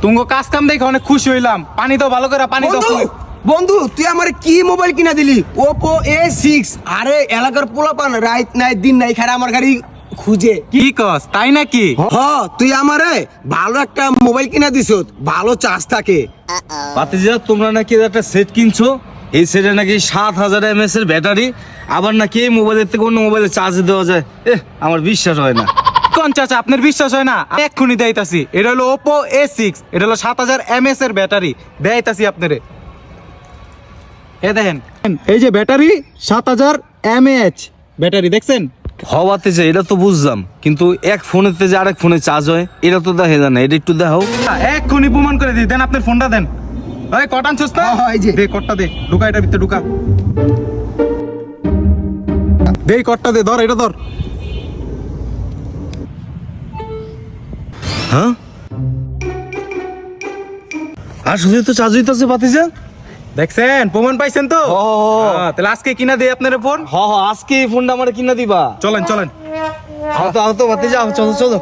তুমি কাজ কাম দেখে অনেক খুশি হইলাম। পানি দাও ভালো করে, পানি দাও। বন্ধু তুই আমারে কি মোবাইল কিনা দিলি? Oppo A6। আরে এলাকার পোলাপান রাত নাই দিন নাই খারা আমার গাড়ি খুঁজে। কি কস তাই নাকি? তুই আমারে ভালো একটা মোবাইল কিনা দিছত, ভালো চার্জ থাকে। ভাতিজা তোমরা নাকি একটা সেট কিনছো, এই সেটে নাকি 7000 mAh এর ব্যাটারি, আবার নাকি এই মোবাইলের থেকে অন্য মোবাইলে চার্জ দেওয়া যায়। আমার বিশ্বাস হয় না। কোন চাচা আপনার বিশ্বাস হয় না? এক্ষুনি দেখাইতাছি। এটা হলো Oppo A6, এটা হলো 7000 mAh এর ব্যাটারি। দেখাইতাছি আপনারে। দেখেন, এই যে ব্যাটারি 7000 mAh ব্যাটারি দেখছেন? ভাতিজা এটা তো বুঝলাম, কিন্তু এক ফোনেতে যে আরেক ফোনে চার্জ হয় এটা তো দেখা যায় না, এটা একটু দেখাও। এক্ষুনি প্রমাণ করে দিই। দেন আপনার ফোনটা দেন। এই কটান সুস্থ? এই যে দে কটটা দে, ঢুকা এটার ভিতরে ঢুকা। দে কটটা দে, ধর এটা ধর। হ্যাঁ আসলে তো চার্জ হইতেছে ভাতিজা। দেখছেন, প্রমাণ পাইছেন তো? তাহলে আজকে কিনা দেই আপনার ফোন। আজকে এই ফোনটা আমার কিনা দিবা? চলেন চলেন। তো ভাতিজা চলো চলো।